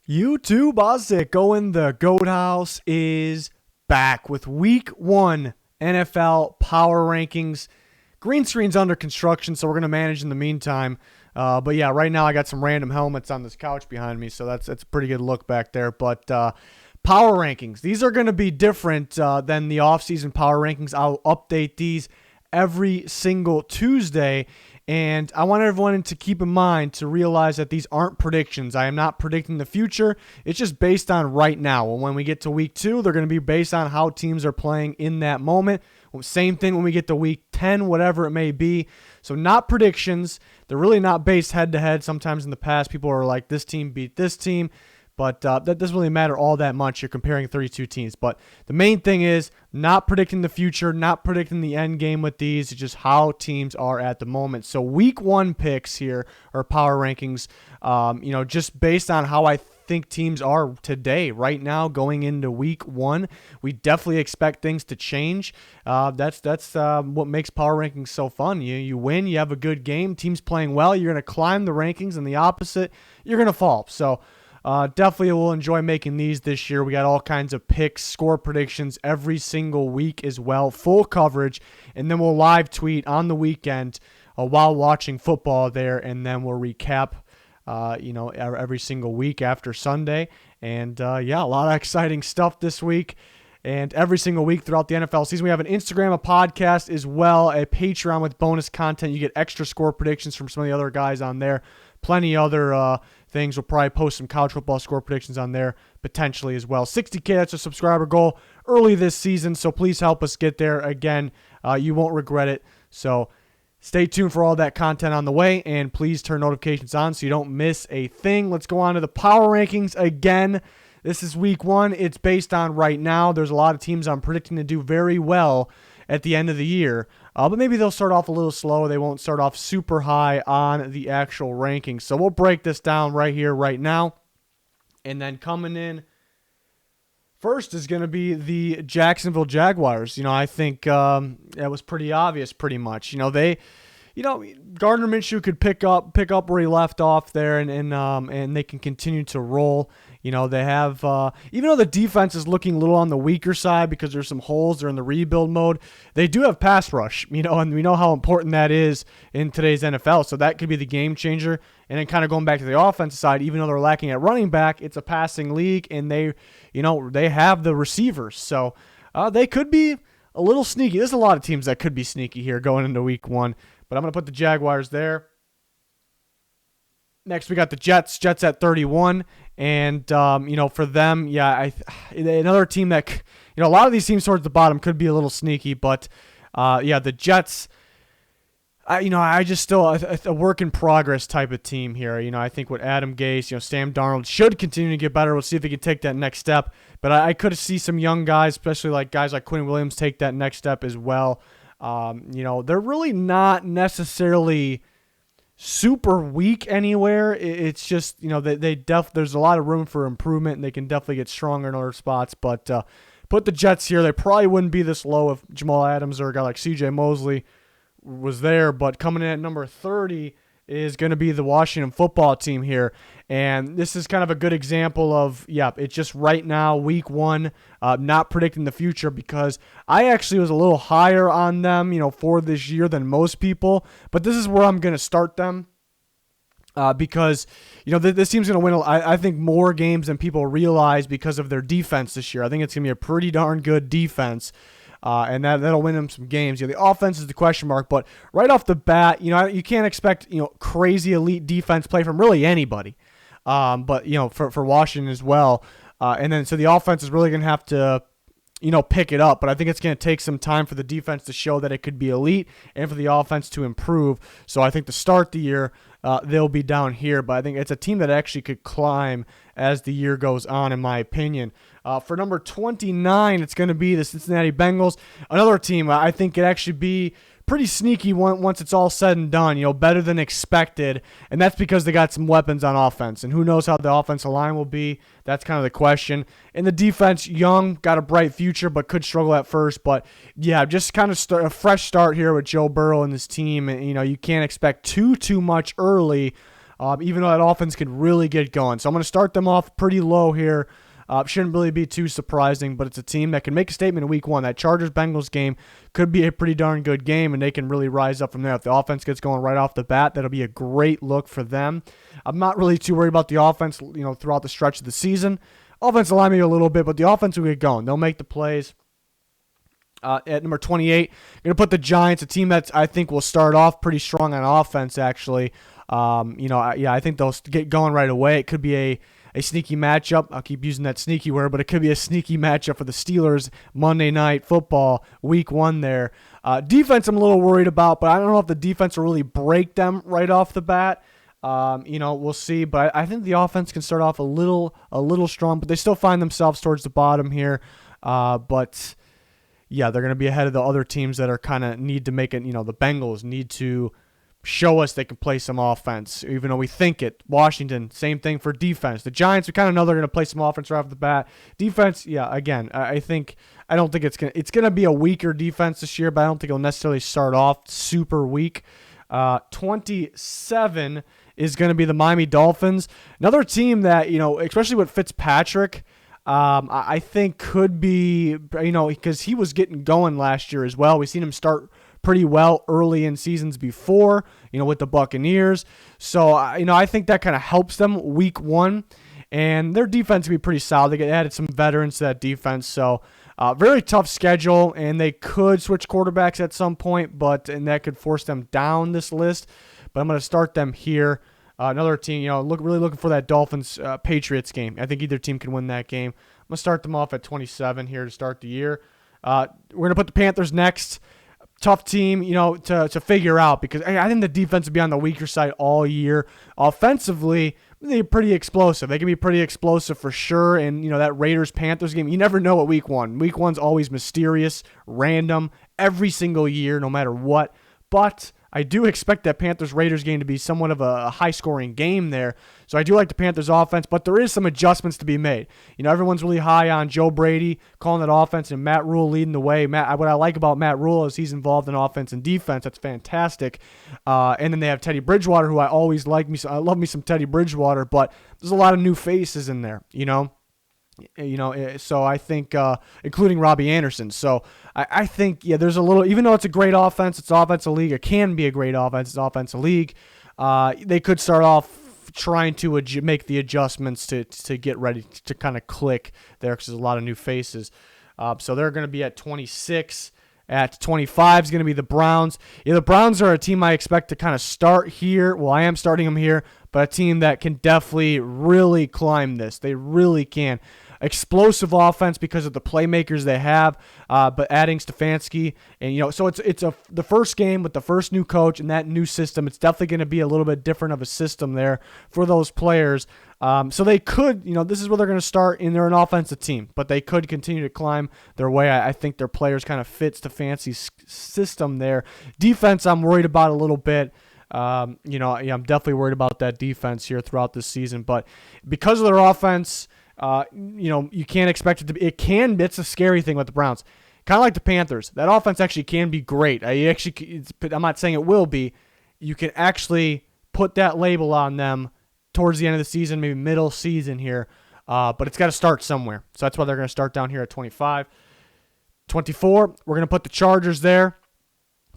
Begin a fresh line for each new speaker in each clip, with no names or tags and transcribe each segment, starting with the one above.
YouTube, Ozzy going. The Goat House is back with Week 1 NFL Power Rankings. Green screen's under construction, so we're going to manage in the meantime. But yeah, right now I got some random helmets on this couch behind me, so that's a pretty good look back there. But Power Rankings, these are going to be different than the offseason Power Rankings. I'll update these every single Tuesday. And I want everyone to keep in mind to realize that these aren't predictions. I am not predicting the future. It's just based on right now. And when we get to week 2, they're going to be based on how teams are playing in that moment. Same thing when we get to week 10, whatever it may be. So not predictions. They're really not based head-to-head. Sometimes in the past, people are like, this team beat this team. But that doesn't really matter all that much. You're comparing 32 teams. But the main thing is not predicting the future, not predicting the end game with these. It's just how teams are at the moment. So week 1 picks here are power rankings, just based on how I think teams are today, right now, going into week 1. We definitely expect things to change. That's what makes power rankings so fun. You win, you have a good game, team's playing well, you're going to climb the rankings, and the opposite, you're going to fall. So definitely will enjoy making these this year. We got all kinds of picks, score predictions every single week as well, full coverage, and then we'll live tweet on the weekend while watching football there, and then we'll recap, every single week after Sunday. And a lot of exciting stuff this week. And every single week throughout the NFL season, we have an Instagram, a podcast as well, a Patreon with bonus content. You get extra score predictions from some of the other guys on there. Plenty other things. We'll probably post some college football score predictions on there potentially as well. 60K, that's a subscriber goal early this season, so please help us get there. Again, you won't regret it. So stay tuned for all that content on the way, and please turn notifications on so you don't miss a thing. Let's go on to the power rankings again. This is week 1. It's based on right now. There's a lot of teams I'm predicting to do very well at the end of the year. But maybe they'll start off a little slow. They won't start off super high on the actual rankings. So we'll break this down right here, right now. And then coming in first is going to be the Jacksonville Jaguars. I think that was pretty obvious pretty much. Gardner Minshew could pick up where he left off there, and they can continue to roll. They have, even though the defense is looking a little on the weaker side because there's some holes, they're in the rebuild mode, they do have pass rush, and we know how important that is in today's NFL. So that could be the game changer. And then kind of going back to the offensive side, even though they're lacking at running back, it's a passing league, and they have the receivers. So they could be a little sneaky. There's a lot of teams that could be sneaky here going into week 1, but I'm going to put the Jaguars there. Next, we got the Jets at 31. And, for them, another team that, a lot of these teams towards the bottom could be a little sneaky. But, the Jets, I just still a work in progress type of team here. I think with Adam Gase, Sam Darnold should continue to get better. We'll see if he can take that next step. But I could see some young guys, especially like guys like Quinn Williams, take that next step as well. They're really not necessarily super weak anywhere. It's just, there's a lot of room for improvement, and they can definitely get stronger in other spots. But put the Jets here. They probably wouldn't be this low if Jamal Adams or a guy like C.J. Mosley was there. But coming in at number 30 is going to be the Washington football team here. And this is kind of a good example of, it's just right now, week 1, not predicting the future, because I actually was a little higher on them, for this year than most people. But this is where I'm going to start them because, this team's going to win, I think, more games than people realize because of their defense this year. I think it's going to be a pretty darn good defense. And that'll win them some games. The offense is the question mark, but right off the bat, you can't expect crazy elite defense play from really anybody. But for Washington as well, and then so the offense is really gonna have to pick it up. But I think it's gonna take some time for the defense to show that it could be elite and for the offense to improve. So I think to start the year, they'll be down here, but I think it's a team that actually could climb as the year goes on, in my opinion. For number 29, it's going to be the Cincinnati Bengals. Another team I think could actually be pretty sneaky once it's all said and done, better than expected. And that's because they got some weapons on offense. And who knows how the offensive line will be. That's kind of the question. And the defense, young, got a bright future, but could struggle at first. But, just kind of a fresh start here with Joe Burrow and this team. And, you can't expect too much early. even though that offense could really get going. So I'm going to start them off pretty low here. Shouldn't really be too surprising, but it's a team that can make a statement in week one. That Chargers-Bengals game could be a pretty darn good game, and they can really rise up from there. If the offense gets going right off the bat, that'll be a great look for them. I'm not really too worried about the offense, throughout the stretch of the season. Offense will line me a little bit, but the offense will get going. They'll make the plays. At number 28, going to put the Giants, a team that I think will start off pretty strong on offense, actually. I think they'll get going right away. It could be a sneaky matchup. I'll keep using that sneaky word, but it could be a sneaky matchup for the Steelers Monday Night Football, week one there. Defense I'm a little worried about, but I don't know if the defense will really break them right off the bat. We'll see, but I think the offense can start off a little strong, but they still find themselves towards the bottom here. But yeah, they're going to be ahead of the other teams that are kind of need to make it. The Bengals need to show us they can play some offense, even though we think it. Washington, same thing for defense. The Giants, we kind of know they're going to play some offense right off the bat. Defense, yeah, again, I don't think it's going to be a weaker defense this year, but I don't think it'll necessarily start off super weak. 27 is going to be the Miami Dolphins, another team that especially with Fitzpatrick. I think could be, because he was getting going last year as well. We've seen him start pretty well early in seasons before, with the Buccaneers. So, I think that kind of helps them week one. And their defense will be pretty solid. They added some veterans to that defense. So, very tough schedule, and they could switch quarterbacks at some point, and that could force them down this list. But I'm going to start them here. Another team, really looking for that Dolphins-Patriots game. I think either team can win that game. I'm going to start them off at 27 here to start the year. We're going to put the Panthers next. Tough team, to figure out, because I think the defense will be on the weaker side all year. Offensively, they're pretty explosive. They can be pretty explosive for sure. And, that Raiders-Panthers game, you never know at week one. Week one's always mysterious, random, every single year, no matter what. But I do expect that Panthers-Raiders game to be somewhat of a high-scoring game there. So I do like the Panthers offense, but there is some adjustments to be made. Everyone's really high on Joe Brady calling that offense and Matt Rule leading the way. What I like about Matt Rule is he's involved in offense and defense. That's fantastic. And then they have Teddy Bridgewater, who I always like. I love me some Teddy Bridgewater, but there's a lot of new faces in there, so I think, including Robbie Anderson. So I think, there's a little, even though it's a great offense, it's offensive league, it can be a great offense, it's offensive league. They could start off trying to make the adjustments to get ready to kind of click there, because there's a lot of new faces. So they're going to be at 26. At 25 is going to be the Browns. The Browns are a team I expect to kind of start here. Well, I am starting them here, but a team that can definitely really climb this. They really can. Explosive offense because of the playmakers they have, but adding Stefanski, and so it's the first game with the first new coach and that new system. It's definitely going to be a little bit different of a system there for those players. So they could, this is where they're going to start, and they're an offensive team, but they could continue to climb their way. I think their players kind of fit Stefanski's system there. Defense, I'm worried about a little bit. I'm definitely worried about that defense here throughout this season, but because of their offense, you can't expect it to be. It's a scary thing with the Browns. Kind of like the Panthers. That offense actually can be great. I'm not saying it will be. You can actually put that label on them towards the end of the season, maybe middle season here. But it's got to start somewhere. So that's why they're going to start down here at 25. 24, we're going to put the Chargers there.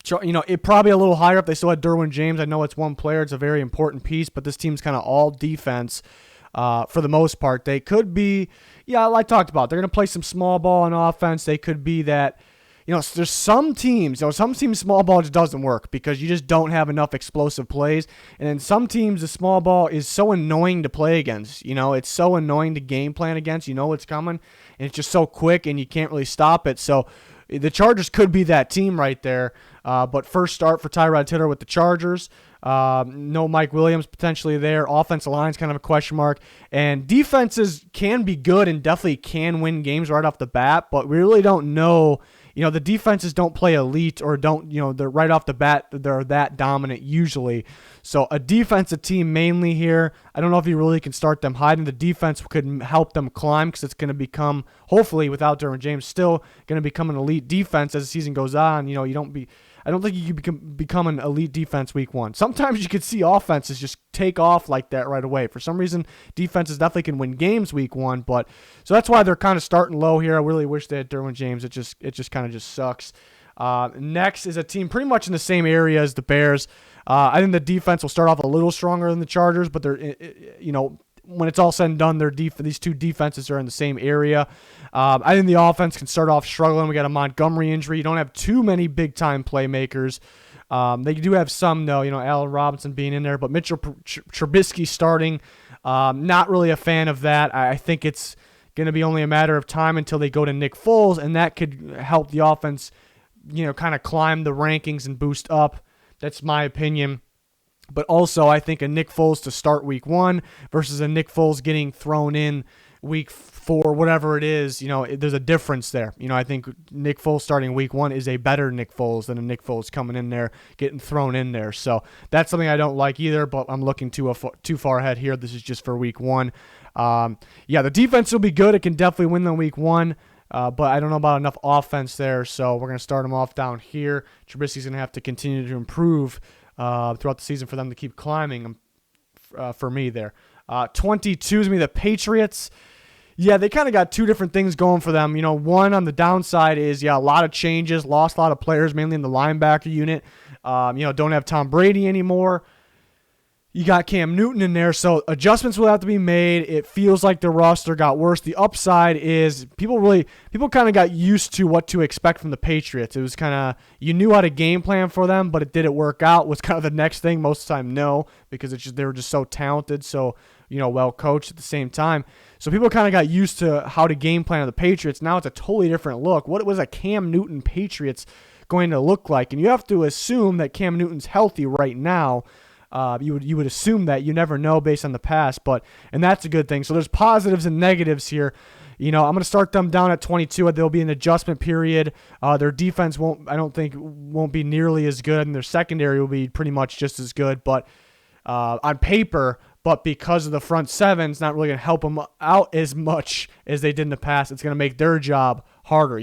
It probably a little higher if they still had Derwin James. I know it's one player. It's a very important piece, but this team's kind of all defense. For the most part, they could be, like I talked about, they're going to play some small ball on offense. They could be that, there's some teams, small ball just doesn't work because you just don't have enough explosive plays. And then some teams, the small ball is so annoying to play against. It's so annoying to game plan against. It's coming, and it's just so quick, and you can't really stop it. So the Chargers could be that team right there. But first start for Tyrod Taylor with the Chargers. No Mike Williams potentially there. Offensive line's kind of a question mark. And defenses can be good and definitely can win games right off the bat, but we really don't know. The defenses don't play elite or they're right off the bat, they're that dominant usually. So a defensive team mainly here. I don't know if you really can start them high, and the defense could help them climb because it's going to become, hopefully without Derwin James, still going to become an elite defense as the season goes on. I don't think you can become an elite defense week one. Sometimes you could see offenses just take off like that right away. For some reason, defenses definitely can win games week one, but so that's why they're kind of starting low here. I really wish they had Derwin James. It just kind of just sucks. Next is a team pretty much in the same area as the Bears. I think the defense will start off a little stronger than the Chargers, but they're, when it's all said and done, these two defenses are in the same area. I think the offense can start off struggling. We got a Montgomery injury. You don't have too many big-time playmakers. They do have some, though, Allen Robinson being in there, but Mitchell Trubisky starting. Not really a fan of that. I think it's going to be only a matter of time until they go to Nick Foles, and that could help the offense, kind of climb the rankings and boost up. That's my opinion. But also, I think a Nick Foles to start week one versus a Nick Foles getting thrown in week 4, whatever it is, there's a difference there. I think Nick Foles starting week one is a better Nick Foles than a Nick Foles coming in there, getting thrown in there. So that's something I don't like either, but I'm looking too far ahead here. This is just for week one. The defense will be good. It can definitely win them week one. But I don't know about enough offense there, so we're going to start them off down here. Trubisky's going to have to continue to improve throughout the season for them to keep climbing for me there. 22 is going to be the Patriots. Yeah, they kind of got two different things going for them. One on the downside is, a lot of changes, lost a lot of players, mainly in the linebacker unit. Don't have Tom Brady anymore. You got Cam Newton in there, so adjustments will have to be made. It feels like the roster got worse. The upside is people kind of got used to what to expect from the Patriots. It was kind of, you knew how to game plan for them, but it didn't work out was kind of the next thing. Most of the time, no, because they were just so talented, so well coached at the same time. So people kind of got used to how to game plan of the Patriots. Now it's a totally different look. What was a Cam Newton Patriots going to look like? And you have to assume that Cam Newton's healthy right now. You would assume that. You never know based on the past, and that's a good thing. So there's positives and negatives here. I'm going to start them down at 22. There'll be an adjustment period. Their defense won't be nearly as good, and their secondary will be pretty much just as good. But on paper, but because of the front seven, it's not really going to help them out as much as they did in the past. It's going to make their job harder.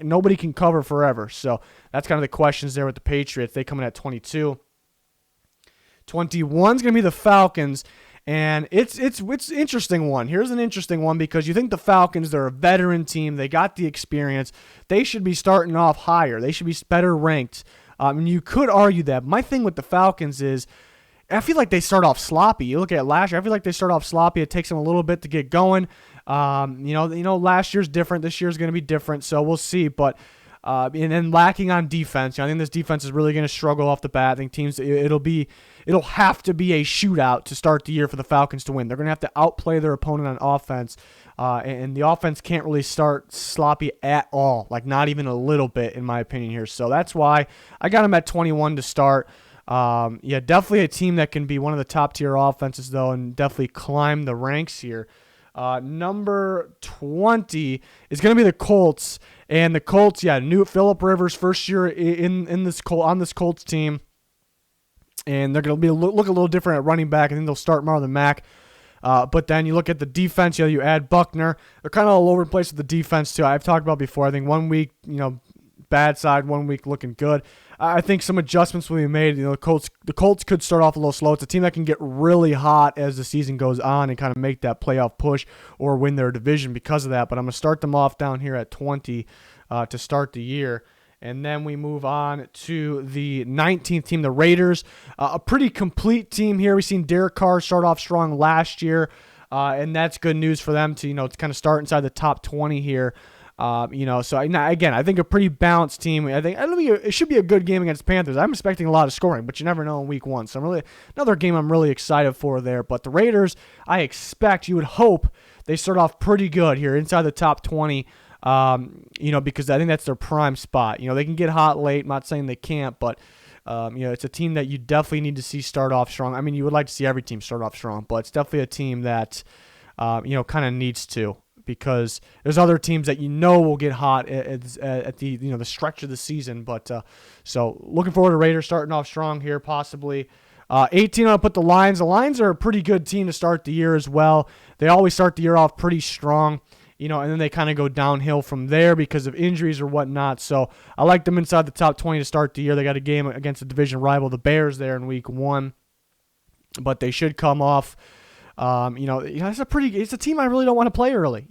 Nobody can cover forever. So that's kind of the questions there with the Patriots. They come in at 22. 21 is going to be the Falcons, and it's an interesting one. Here's an interesting one because you think the Falcons, they're a veteran team. They got the experience. They should be starting off higher. They should be better ranked. And you could argue that. My thing with the Falcons is I feel like they start off sloppy. You look at last year, I feel like they start off sloppy. It takes them a little bit to get going. Last year's different. This year's going to be different, so we'll see. But and then lacking on defense. I think this defense is really going to struggle off the bat. I think it'll have to be a shootout to start the year for the Falcons to win. They're going to have to outplay their opponent on offense, and the offense can't really start sloppy at all, like not even a little bit, in my opinion here. So that's why I got them at 21 to start. Definitely a team that can be one of the top tier offenses though, and definitely climb the ranks here. Number 20 is going to be the Colts. And the Colts, new Phillip Rivers, first year on this Colts team. And they're going to look a little different at running back. I think they'll start Marlon Mack. But then you look at the defense, you add Buckner. They're kind of all over the place with the defense too. I've talked about before. I think 1 week, bad side, 1 week looking good. I think some adjustments will be made. The Colts could start off a little slow. It's a team that can get really hot as the season goes on and kind of make that playoff push or win their division because of that. But I'm going to start them off down here at 20 to start the year. And then we move on to the 19th team, the Raiders. A pretty complete team here. We've seen Derek Carr start off strong last year, and that's good news for them to kind of start inside the top 20 here. So again, I think a pretty balanced team. I think it should be a good game against Panthers. I'm expecting a lot of scoring, but you never know in week one. So another game I'm really excited for there. But the Raiders, you would hope they start off pretty good here inside the top 20. Because I think that's their prime spot. They can get hot late. I'm not saying they can't, but it's a team that you definitely need to see start off strong. I mean, you would like to see every team start off strong, but it's definitely a team that kind of needs to. Because there's other teams that will get hot at the stretch of the season, but so looking forward to Raiders starting off strong here, possibly. 18, I'll put the Lions. The Lions are a pretty good team to start the year as well. They always start the year off pretty strong. and then they kind of go downhill from there because of injuries or whatnot. So I like them inside the top 20 to start the year. They got a game against a division rival, the Bears, there in week 1, but they should come off. It's a team I really don't want to play early.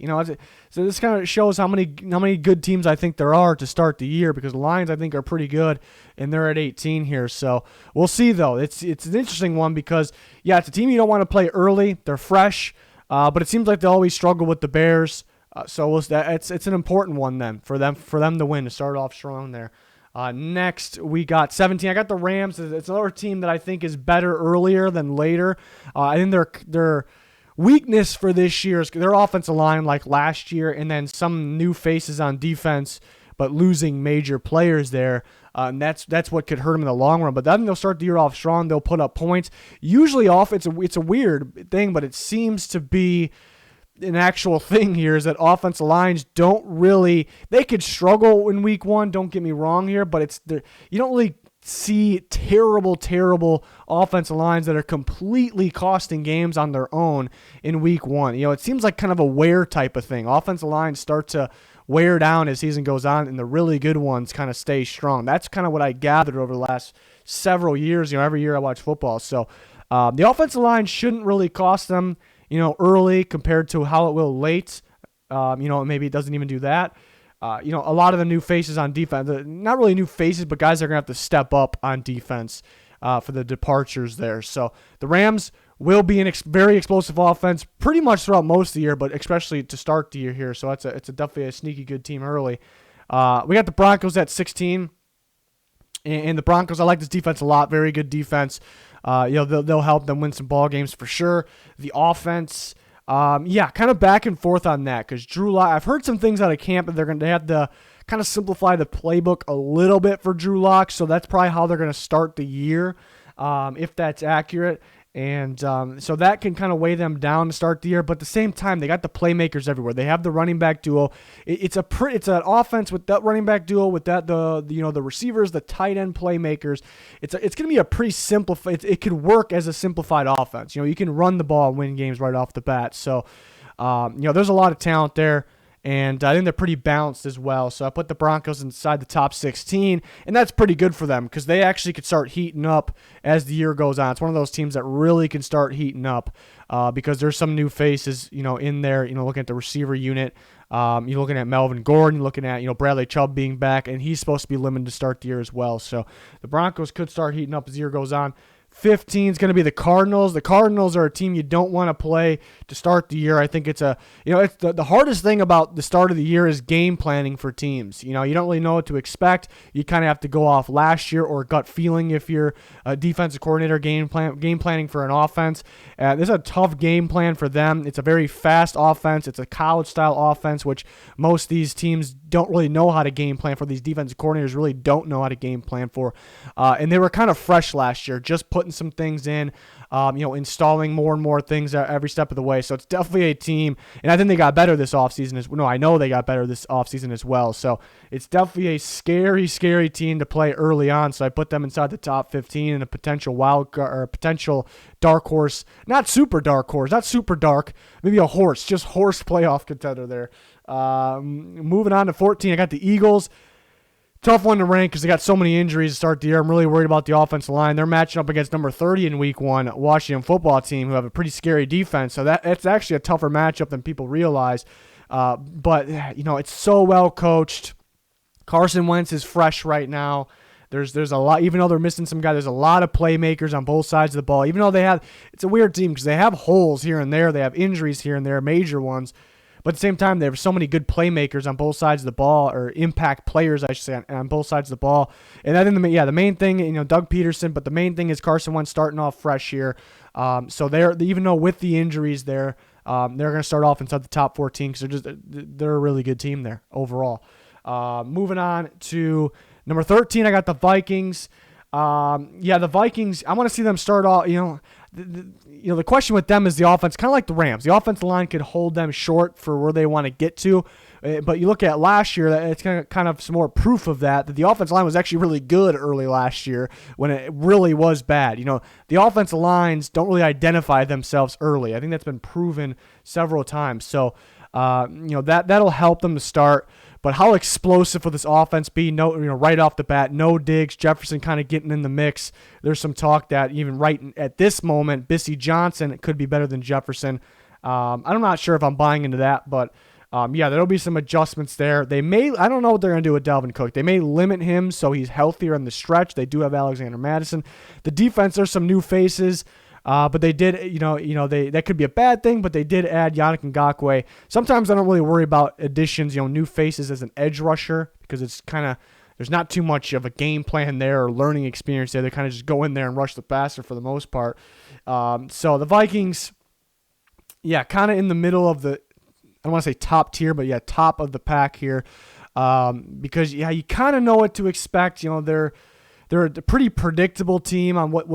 So this kind of shows how many good teams I think there are to start the year, because the Lions I think are pretty good and they're at 18 here. So we'll see though. It's an interesting one because it's a team you don't want to play early. They're fresh, but it seems like they always struggle with the Bears. So it's an important one then for them to win, to start off strong there. Next, we got 17. I got the Rams. It's another team that I think is better earlier than later. I think their weakness for this year is their offensive line, like last year, and then some new faces on defense, but losing major players there. And that's what could hurt them in the long run. But then they'll start the year off strong. They'll put up points. Usually it's a weird thing, but it seems to be an actual thing here, is that offensive lines they could struggle in week 1, don't get me wrong here, but you don't really see terrible offensive lines that are completely costing games on their own in week 1. It seems like kind of a wear type of thing. Offensive lines start to wear down as season goes on, and the really good ones kind of stay strong. That's kind of what I gathered over the last several years, every year I watch football. So the offensive line shouldn't really cost them early compared to how it will late. Maybe it doesn't even do that. A lot of the new faces on defense, not really new faces, but guys that are going to have to step up on defense for the departures there. So the Rams will be a very explosive offense pretty much throughout most of the year, but especially to start the year here. So it's definitely a sneaky good team early. We got the Broncos at 16. And the Broncos, I like this defense a lot. Very good defense. They'll help them win some ball games for sure. The offense, kind of back and forth on that, because Drew Lock, I've heard some things out of camp that they have to kind of simplify the playbook a little bit for Drew Lock. So that's probably how they're going to start the year, if that's accurate. And so that can kind of weigh them down to start the year. But at the same time, they got the playmakers everywhere. They have the running back duo. It's an offense with that running back duo, with that the receivers, the tight end playmakers. It's going to be a pretty simplified. It could work as a simplified offense. You can run the ball and win games right off the bat. So there's a lot of talent there. And I think they're pretty balanced as well. So I put the Broncos inside the top 16, and that's pretty good for them because they actually could start heating up as the year goes on. It's one of those teams that really can start heating up because there's some new faces, in there. Looking at the receiver unit, you're looking at Melvin Gordon, you're looking at Bradley Chubb being back, and he's supposed to be limited to start the year as well. So the Broncos could start heating up as the year goes on. 15 is going to be the Cardinals. The Cardinals are a team you don't want to play to start the year. I think it's it's the hardest thing about the start of the year is game planning for teams. You don't really know what to expect. You kind of have to go off last year or gut feeling if you're a defensive coordinator game planning for an offense. This is a tough game plan for them. It's a very fast offense. It's a college-style offense, which most of these teams don't really know how to game plan for. These defensive coordinators really don't know how to game plan for. And they were kind of fresh last year, just putting some things in, installing more and more things every step of the way. So it's definitely a team, and I think they got better this offseason. I know they got better this offseason as well. So it's definitely a scary, scary team to play early on. So I put them inside the top 15 and a potential wild card or a potential dark horse, not super dark horse, not super dark, maybe a horse, just horse playoff contender there. Moving on to 14, I got the Eagles. Tough one to rank because they got so many injuries to start the year. I'm really worried about the offensive line. They're matching up against number 30 in week 1, Washington football team, who have a pretty scary defense. So it's actually a tougher matchup than people realize. But it's so well coached. Carson Wentz is fresh right now. There's a lot, even though they're missing some guys, there's a lot of playmakers on both sides of the ball. Even though it's a weird team because they have holes here and there. They have injuries here and there, major ones. But at the same time, there are so many good playmakers on both sides of the ball, or impact players, I should say, on both sides of the ball. And I think the main thing, Doug Peterson, but the main thing is Carson Wentz starting off fresh here. So even though with the injuries there, they're going to start off inside the top 14 because they're a really good team there overall. Moving on to number 13, I got the Vikings. The Vikings, I want to see them start off, the question with them is the offense, kind of like the Rams. The offensive line could hold them short for where they want to get to. But you look at last year, it's kind of some more proof of that the offensive line was actually really good early last year when it really was bad. The offensive lines don't really identify themselves early. I think that's been proven several times. So That'll help them to start. But how explosive will this offense be? No, right off the bat, no Diggs, Jefferson kind of getting in the mix. There's some talk that even right at this moment, Bissy Johnson could be better than Jefferson. I'm not sure if I'm buying into that, but there'll be some adjustments there. I don't know what they're going to do with Dalvin Cook. They may limit him so he's healthier in the stretch. They do have Alexander Mattison. The defense, there's some new faces. But they did, that could be a bad thing, but they did add Yannick Ngakoue. Sometimes I don't really worry about additions, new faces as an edge rusher, because it's kind of, there's not too much of a game plan there or learning experience there. They kind of just go in there and rush the passer for the most part. So the Vikings, kind of in the middle of the, I don't want to say top tier, but top of the pack here. Because you kind of know what to expect. They're a pretty predictable team on what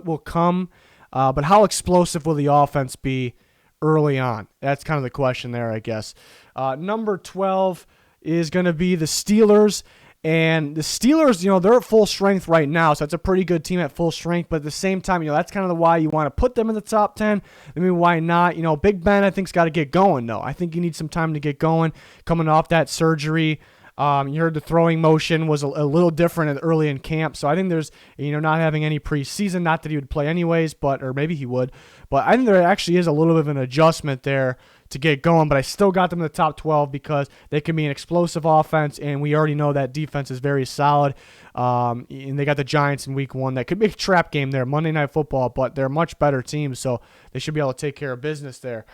will come. But how explosive will the offense be early on? That's kind of the question there, I guess. Number 12 is going to be the Steelers. And the Steelers, they're at full strength right now, so that's a pretty good team at full strength. But at the same time, that's kind of the why you want to put them in the top 10. I mean, why not? Big Ben, I think, has got to get going, though. I think you need some time to get going, coming off that surgery. You heard the throwing motion was a little different early in camp. So I think there's, not having any preseason, not that he would play anyways, or maybe he would. But I think there actually is a little bit of an adjustment there to get going. But I still got them in the top 12 because they can be an explosive offense. And we already know that defense is very solid. And they got the Giants in week 1. That could be a trap game there, Monday Night Football. But they're a much better team, so they should be able to take care of business there.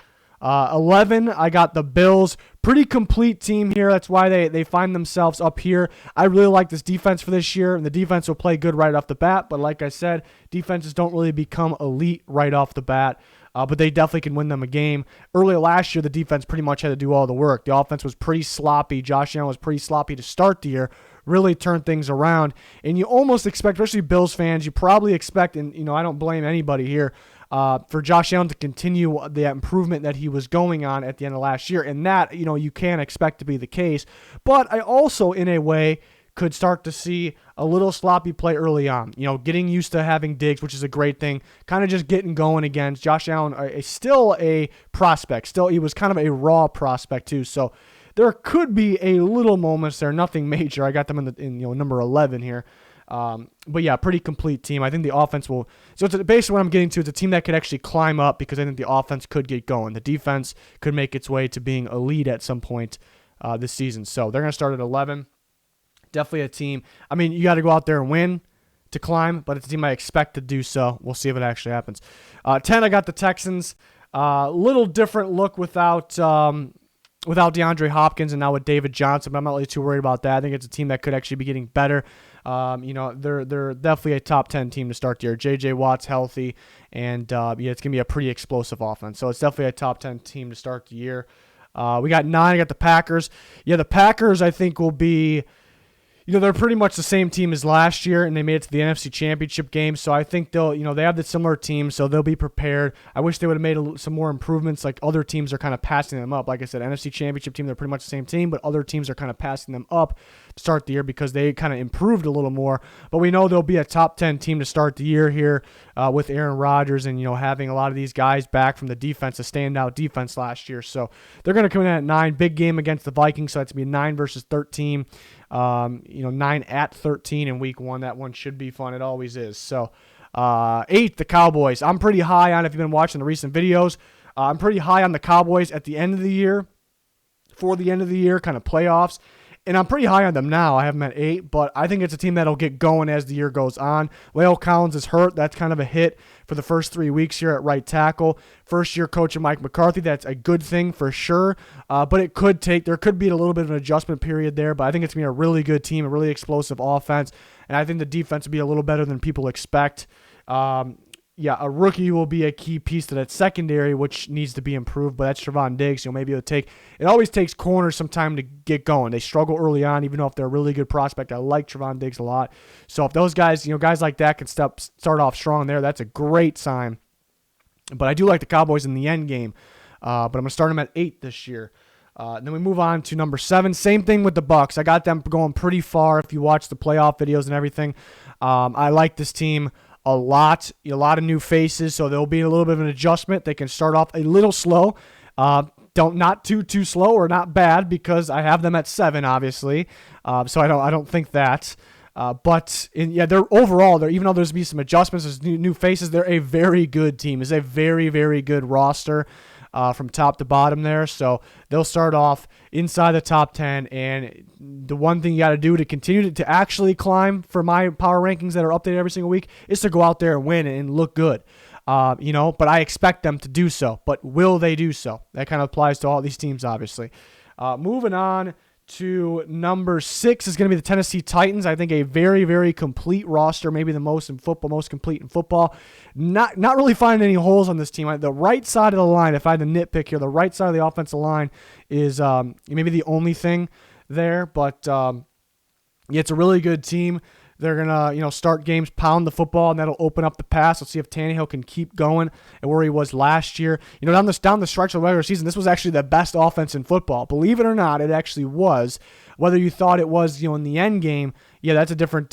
11, I got the Bills. Pretty complete team here. That's why they find themselves up here. I really like this defense for this year, and the defense will play good right off the bat. But like I said, defenses don't really become elite right off the bat. But they definitely can win them a game. Earlier last year, the defense pretty much had to do all the work. The offense was pretty sloppy. Josh Allen was pretty sloppy to start the year. Really turned things around. And you almost expect, especially Bills fans, you probably expect, and I don't blame anybody here, for Josh Allen to continue the improvement that he was going on at the end of last year. And that, you can expect to be the case. But I also, in a way, could start to see a little sloppy play early on. Getting used to having Diggs, which is a great thing. Kind of just getting going again. Josh Allen is still a prospect. Still, he was kind of a raw prospect too. So there could be a little moments there. Nothing major. I got them in number 11 here. But pretty complete team. I think the offense will. So it's basically what I'm getting to. It's a team that could actually climb up because I think the offense could get going. The defense could make its way to being elite at some point this season. So they're going to start at 11. Definitely a team. I mean, you got to go out there and win to climb, but it's a team I expect to do so. We'll see if it actually happens. 10, I got the Texans. Little different look without DeAndre Hopkins and now with David Johnson, but I'm not really too worried about that. I think it's a team that could actually be getting better. They're definitely a top 10 team to start the year. J.J. Watt's healthy, and it's going to be a pretty explosive offense. So it's definitely a top 10 team to start the year. We got 9. I got the Packers. The Packers I think will be, they're pretty much the same team as last year, and they made it to the NFC Championship game. So I think they'll, they have the similar team, so they'll be prepared. I wish they would have made some more improvements. Like other teams are kind of passing them up. Like I said, NFC Championship team, they're pretty much the same team, but other teams are kind of passing them up to start the year because they kind of improved a little more. But we know they'll be a top 10 team to start the year here with Aaron Rodgers and, having a lot of these guys back from the defense, a standout defense last year. So they're going to come in at 9. Big game against the Vikings, so that's going to be 9 versus 13. 9 at 13 in week 1. That one should be fun. It always is. So 8, the Cowboys. I'm pretty high on, if you've been watching the recent videos, I'm pretty high on the Cowboys at the end of the year, for the end of the year, kind of playoffs. And I'm pretty high on them now. I have them at 8, but I think it's a team that'll get going as the year goes on. La'el Collins is hurt. That's kind of a hit for the first 3 weeks here at right tackle. First-year coach of Mike McCarthy. That's a good thing for sure. But there could be a little bit of an adjustment period there, but I think it's going to be a really good team, a really explosive offense, and I think the defense will be a little better than people expect. A rookie will be a key piece to that secondary, which needs to be improved, but that's Trevon Diggs. Maybe it always takes corners some time to get going. They struggle early on, even though if they're a really good prospect. I like Trevon Diggs a lot. So if those guys, guys like that can start off strong there, that's a great sign. But I do like the Cowboys in the end game. But I'm going to start them at 8 this year. Then we move on to number 7. Same thing with the Bucs. I got them going pretty far if you watch the playoff videos and everything. I like this team a lot of new faces, so there'll be a little bit of an adjustment. They can start off a little slow. not too slow or not bad, because I have them at 7, obviously. So I don't think that. They're overall, even though there's be some adjustments, there's new faces, they're a very good team. It's a very, very good roster from top to bottom there. So they'll start off inside the top 10. And the one thing you got to do to continue to actually climb for my power rankings that are updated every single week is to go out there and win and look good. But I expect them to do so. But will they do so? That kind of applies to all these teams, obviously. Moving on to number 6 is going to be the Tennessee Titans. I think a very, very complete roster, maybe the most complete in football. Not really finding any holes on this team. The right side of the line, if I had to nitpick here, the right side of the offensive line is maybe the only thing there. But it's a really good team. They're going to, start games, pound the football, and that'll open up the pass. Let's see if Tannehill can keep going at where he was last year. Down the stretch of the regular season, this was actually the best offense in football. Believe it or not, it actually was. Whether you thought it was, in the end game, that's a different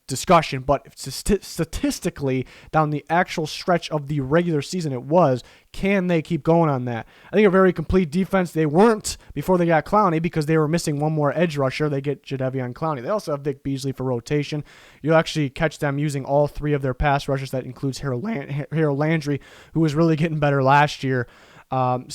discussion. But statistically, down the actual stretch of the regular season, it was. Can they keep going on that? I think a very complete defense. They weren't before they got Clowney, because they were missing one more edge rusher. They get Jadeveon Clowney. They also have Vic Beasley for rotation. You'll actually catch them using all 3 of their pass rushers. That includes Harold Landry, who was really getting better last year. I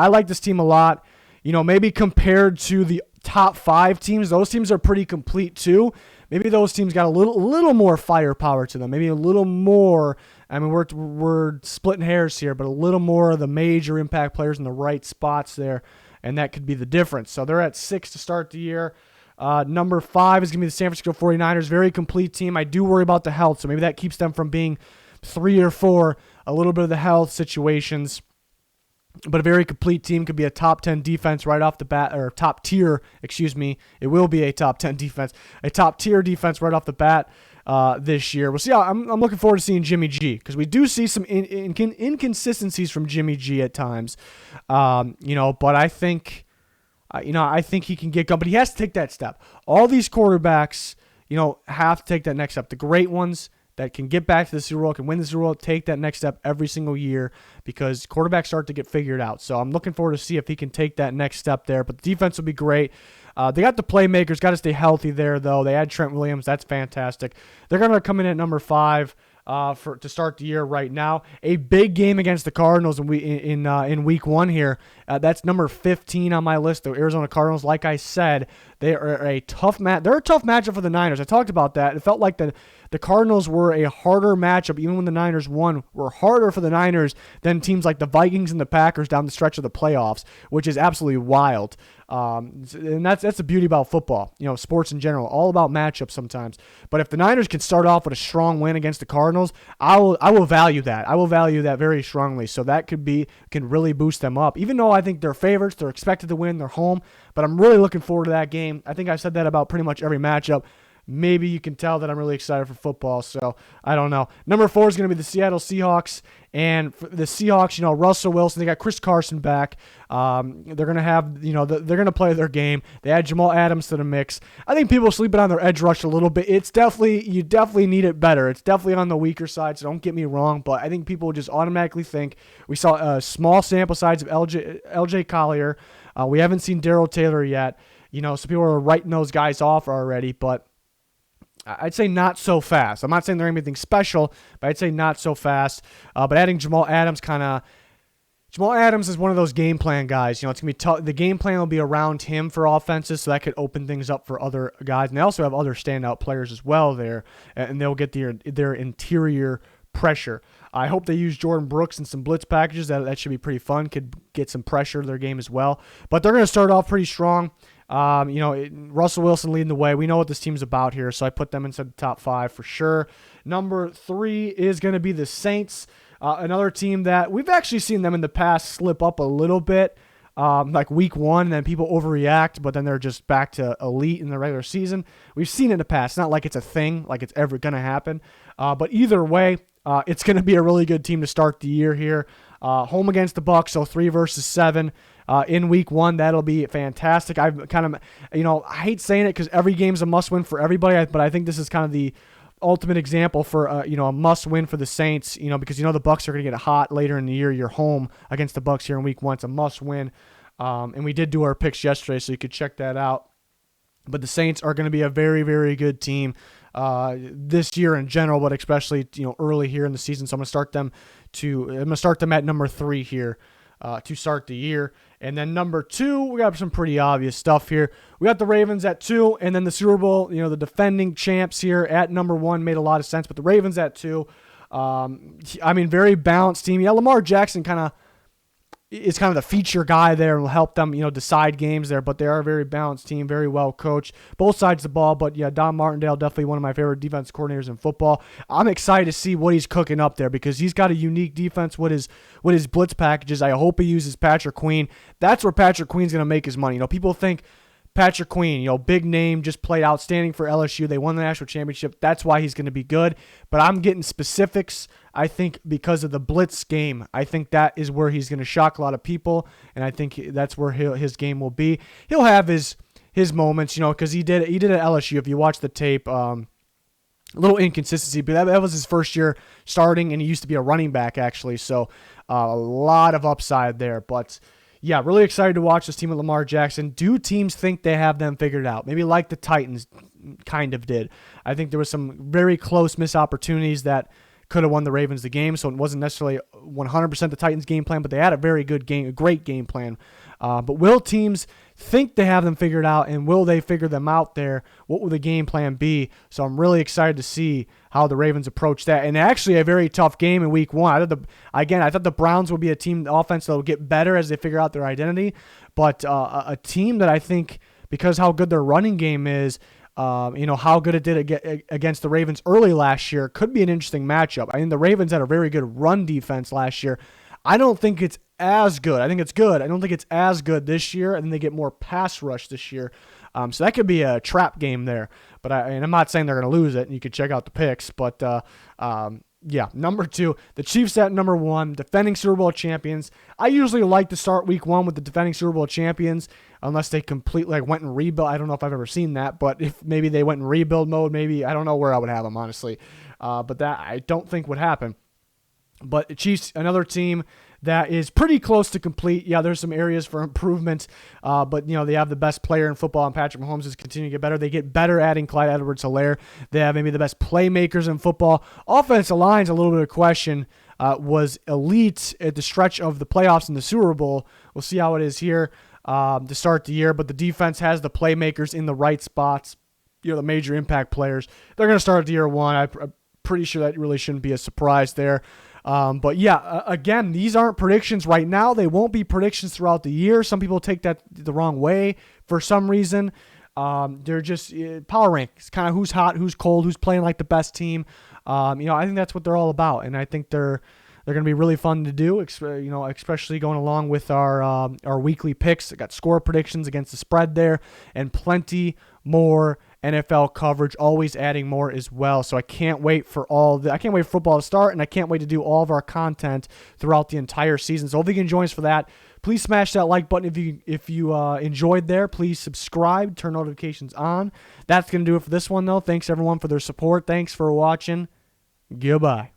like this team a lot. Maybe compared to the top 5 teams, those teams are pretty complete too. Maybe those teams got a little more firepower to them. Maybe a little more. I mean, we're splitting hairs here, but a little more of the major impact players in the right spots there, and that could be the difference. So they're at 6 to start the year. Number 5 is going to be the San Francisco 49ers. Very complete team. I do worry about the health, so maybe that keeps them from being 3 or 4. A little bit of the health situations. But a very complete team. Could be a top 10 defense right off the bat, or top tier, It will be a top 10 defense. A top tier defense right off the bat this year. We'll see how I'm looking forward to seeing Jimmy G, because we do see some inconsistencies from Jimmy G at times. But I think he can get going, but he has to take that step. All these quarterbacks, have to take that next step. The great ones that can get back to the Super Bowl, can win the Super Bowl, take that next step every single year, because quarterbacks start to get figured out. So I'm looking forward to see if he can take that next step there. But the defense will be great. They got the playmakers, got to stay healthy there, though. They had Trent Williams. That's fantastic. They're going to come in at number 5 to start the year right now. A big game against the Cardinals in week 1 here. That's number 15 on my list, the Arizona Cardinals. Like I said, they are a tough They're a tough matchup for the Niners. I talked about that. It felt like the Cardinals were a harder matchup, even when the Niners won, were harder for the Niners than teams like the Vikings and the Packers down the stretch of the playoffs, which is absolutely wild. And that's the beauty about football, sports in general, all about matchups sometimes. But if the Niners can start off with a strong win against the Cardinals, I will value that. I will value that very strongly. So that can really boost them up. Even though I think they're favorites, they're expected to win, they're home, but I'm really looking forward to that game. I think I've said that about pretty much every matchup. Maybe you can tell that I'm really excited for football, so I don't know. Number 4 is going to be the Seattle Seahawks, and for the Seahawks, Russell Wilson, they got Chris Carson back. They're going to have, they're going to play their game. They add Jamal Adams to the mix. I think people are sleeping on their edge rush a little bit. You definitely need it better. It's definitely on the weaker side, so don't get me wrong, but I think people just automatically think. We saw small sample size of LJ Collier. We haven't seen Darrell Taylor yet, so people are writing those guys off already, but I'd say not so fast. I'm not saying they're anything special, but I'd say not so fast. But adding Jamal Adams Jamal Adams is one of those game plan guys. It's going to be tough. The game plan will be around him for offenses, so that could open things up for other guys. And they also have other standout players as well there, and they'll get their interior pressure. I hope they use Jordan Brooks in some blitz packages. That should be pretty fun. Could get some pressure to their game as well. But they're going to start off pretty strong. Russell Wilson leading the way. We know what this team's about here, so I put them inside the top 5 for sure. Number 3 is going to be the Saints, another team that we've actually seen them in the past slip up a little bit, like week 1, and then people overreact, but then they're just back to elite in the regular season. We've seen it in the past. It's not like it's a thing, like it's ever going to happen. But either way, it's going to be a really good team to start the year here. Home against the Bucs, so 3 versus 7. In week 1, that'll be fantastic. I've kind of, I hate saying it because every game's a must-win for everybody, but I think this is kind of ultimate example for a must win for the Saints, because the Bucs are going to get hot later in the year. You're home against the Bucs here in week 1. It's a must win. And we did do our picks yesterday, so you could check that out. But the Saints are going to be a very, very good team this year in general, but especially early here in the season. So I'm going to start them at number 3 here to start the year. And then number 2, we got some pretty obvious stuff here. We got the Ravens at 2, and then the Super Bowl, the defending champs here at number 1 made a lot of sense. But the Ravens at 2, very balanced team. Yeah, Lamar Jackson is kind of the feature guy there and will help them, decide games there. But they are a very balanced team, very well coached, both sides of the ball. But yeah, Don Martindale, definitely one of my favorite defense coordinators in football. I'm excited to see what he's cooking up there because he's got a unique defense with his blitz packages. I hope he uses Patrick Queen. That's where Patrick Queen's going to make his money. People think Patrick Queen, big name, just played outstanding for LSU. They won the national championship. That's why he's going to be good. But I'm getting specifics, I think, because of the blitz game. I think that is where he's going to shock a lot of people, and I think that's where his game will be. He'll have his moments, because he did at LSU. If you watch the tape, a little inconsistency, but that was his first year starting, and he used to be a running back, actually. So a lot of upside there, but yeah, really excited to watch this team with Lamar Jackson. Do teams think they have them figured out? Maybe like the Titans kind of did. I think there was some very close missed opportunities that could have won the Ravens the game, so it wasn't necessarily 100% the Titans' game plan, but they had a very good game, a great game plan. But will teams think they have them figured out, and will they figure them out there? What will the game plan be? So I'm really excited to see how the Ravens approach that. And actually a very tough game in week 1. I thought the Browns would be a team, the offense that will get better as they figure out their identity. But a team that I think, because how good their running game is, how good it did against the Ravens early last year, could be an interesting matchup. I think the Ravens had a very good run defense last year. I don't think it's as good. I think it's good. I don't think it's as good this year. I think they get more pass rush this year. So that could be a trap game there. But I'm not saying they're going to lose it, and you could check out the picks. But yeah, number 2, the Chiefs at number 1, defending Super Bowl champions. I usually like to start week 1 with the defending Super Bowl champions, unless they completely went in rebuild. I don't know if I've ever seen that, but if maybe they went in rebuild mode, maybe I don't know where I would have them, honestly. But that I don't think would happen. But the Chiefs, another team that is pretty close to complete. Yeah, there's some areas for improvement, but they have the best player in football, and Patrick Mahomes is continuing to get better. They get better adding Clyde Edwards-Helaire. They have maybe the best playmakers in football. Offensive line's a little bit of question. Was elite at the stretch of the playoffs in the Super Bowl. We'll see how it is here to start the year, but the defense has the playmakers in the right spots. The major impact players. They're going to start the year 1. I'm pretty sure that really shouldn't be a surprise there. But yeah, again, these aren't predictions right now. They won't be predictions throughout the year. Some people take that the wrong way for some reason. They're just power rankings, kind of who's hot, who's cold, who's playing like the best team. I think that's what they're all about, and I think they're going to be really fun to do. Especially going along with our weekly picks. I got score predictions against the spread there, and plenty more NFL coverage, always adding more as well. So I can't wait for football to start, and I can't wait to do all of our content throughout the entire season. So if you can join us for that, please smash that like button. If you enjoyed there, please subscribe, turn notifications on. That's going to do it for this one, though. Thanks, everyone, for their support. Thanks for watching. Goodbye.